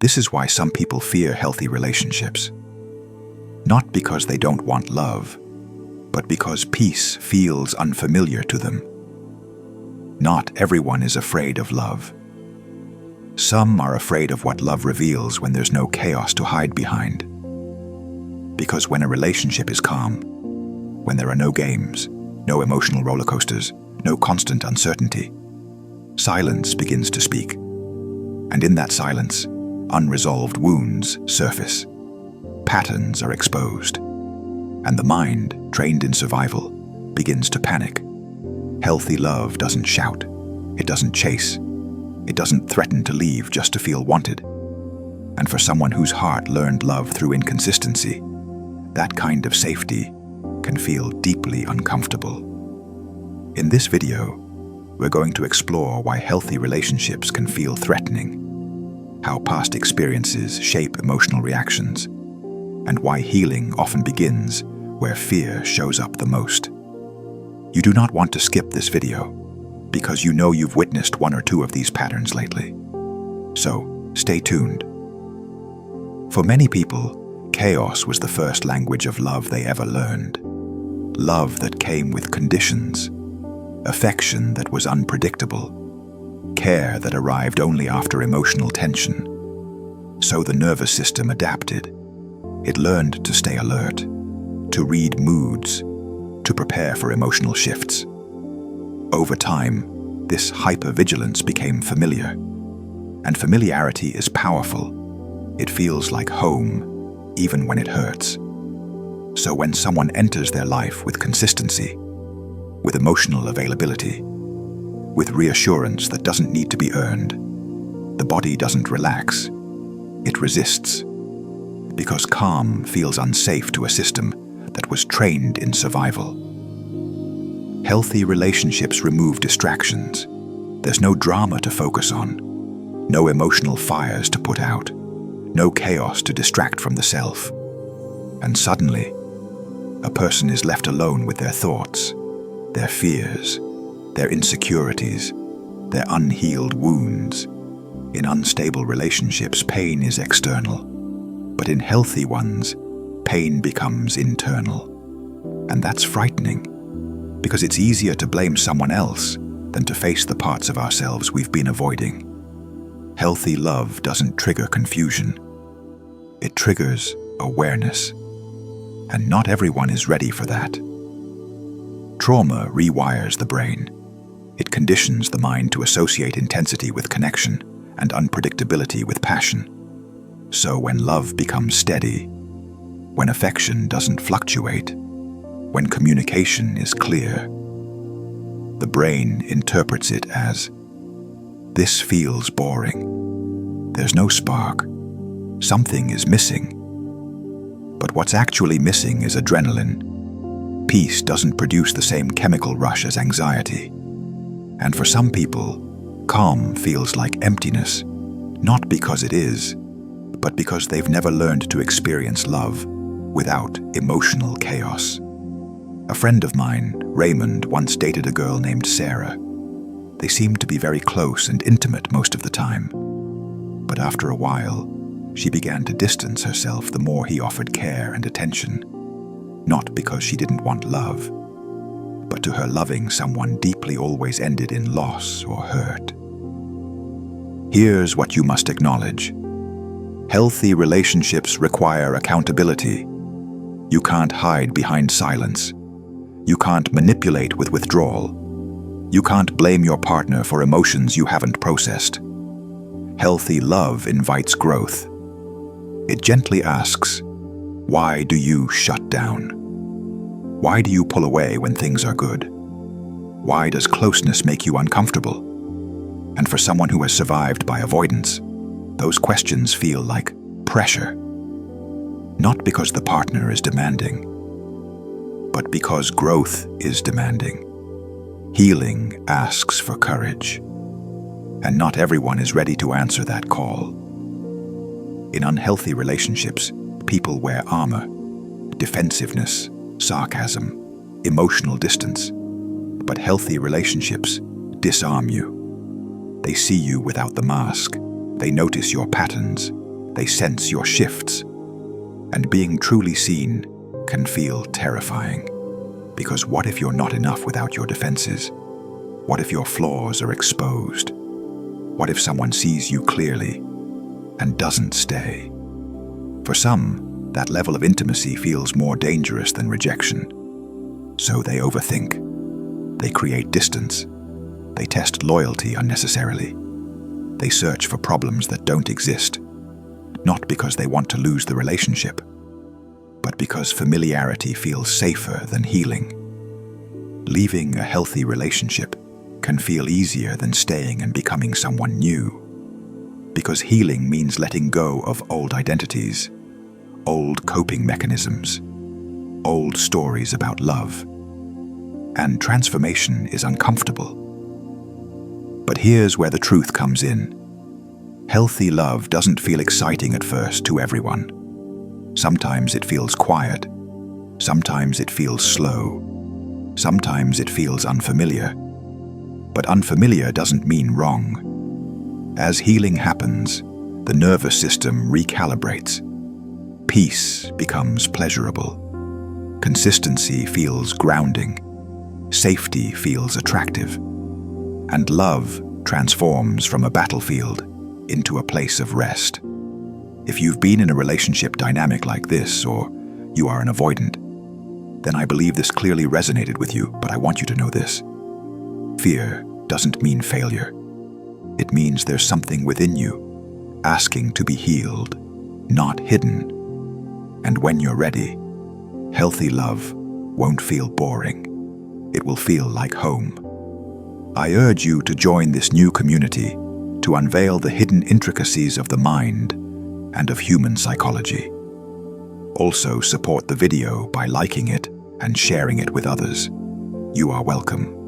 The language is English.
This is why some people fear healthy relationships. Not because they don't want love, but because peace feels unfamiliar to them. Not everyone is afraid of love. Some are afraid of what love reveals when there's no chaos to hide behind. Because when a relationship is calm, when there are no games, no emotional roller coasters, no constant uncertainty, silence begins to speak. And in that silence, unresolved wounds surface. Patterns are exposed. And the mind, trained in survival, begins to panic. Healthy love doesn't shout. It doesn't chase. It doesn't threaten to leave just to feel wanted. And for someone whose heart learned love through inconsistency, that kind of safety can feel deeply uncomfortable. In this video, we're going to explore why healthy relationships can feel threatening, how past experiences shape emotional reactions, and why healing often begins where fear shows up the most. You do not want to skip this video because you know you've witnessed one or two of these patterns lately. So, stay tuned. For many people, chaos was the first language of love they ever learned. Love that came with conditions, affection that was unpredictable, care that arrived only after emotional tension. So the nervous system adapted. It learned to stay alert, to read moods, to prepare for emotional shifts. Over time, this hypervigilance became familiar. And familiarity is powerful. It feels like home, even when it hurts. So when someone enters their life with consistency, with emotional availability, with reassurance that doesn't need to be earned, the body doesn't relax. It resists. Because calm feels unsafe to a system that was trained in survival. Healthy relationships remove distractions. There's no drama to focus on, no emotional fires to put out, no chaos to distract from the self. And suddenly, a person is left alone with their thoughts, their fears, their insecurities, their unhealed wounds. In unstable relationships, pain is external. But in healthy ones, pain becomes internal. And that's frightening, because it's easier to blame someone else than to face the parts of ourselves we've been avoiding. Healthy love doesn't trigger confusion. It triggers awareness. And not everyone is ready for that. Trauma rewires the brain. It conditions the mind to associate intensity with connection and unpredictability with passion. So when love becomes steady, when affection doesn't fluctuate, when communication is clear, the brain interprets it as, "This feels boring. There's no spark. Something is missing." But what's actually missing is adrenaline. Peace doesn't produce the same chemical rush as anxiety. And for some people, calm feels like emptiness, not because it is, but because they've never learned to experience love without emotional chaos. A friend of mine, Raymond, once dated a girl named Sarah. They seemed to be very close and intimate most of the time. But after a while, she began to distance herself the more he offered care and attention. Not because she didn't want love, but to her loving someone deeply always ended in loss or hurt. Here's what you must acknowledge. Healthy relationships require accountability. You can't hide behind silence. You can't manipulate with withdrawal. You can't blame your partner for emotions you haven't processed. Healthy love invites growth. It gently asks, why do you shut down? Why do you pull away when things are good? Why does closeness make you uncomfortable? And for someone who has survived by avoidance, those questions feel like pressure. Not because the partner is demanding, but because growth is demanding. Healing asks for courage, and not everyone is ready to answer that call. In unhealthy relationships, people wear armor, defensiveness, sarcasm, emotional distance. But healthy relationships disarm you. They see you without the mask. They notice your patterns, They sense your shifts. And being truly seen can feel terrifying. Because what if you're not enough without your defenses? What if your flaws are exposed? What if someone sees you clearly and doesn't stay? For some, that level of intimacy feels more dangerous than rejection. So they overthink. They create distance. They test loyalty unnecessarily. They search for problems that don't exist, not because they want to lose the relationship, but because familiarity feels safer than healing. Leaving a healthy relationship can feel easier than staying and becoming someone new. Because healing means letting go of old identities, old coping mechanisms, old stories about love. And transformation is uncomfortable. But here's where the truth comes in. Healthy love doesn't feel exciting at first to everyone. Sometimes it feels quiet. Sometimes it feels slow. Sometimes it feels unfamiliar. But unfamiliar doesn't mean wrong. As healing happens, the nervous system recalibrates. Peace becomes pleasurable. Consistency feels grounding. Safety feels attractive. And love transforms from a battlefield into a place of rest. If you've been in a relationship dynamic like this, or you are an avoidant, then I believe this clearly resonated with you, but I want you to know this. Fear doesn't mean failure. It means there's something within you, asking to be healed, not hidden. And when you're ready, healthy love won't feel boring. It will feel like home. I urge you to join this new community to unveil the hidden intricacies of the mind and of human psychology. Also support the video by liking it and sharing it with others. You are welcome.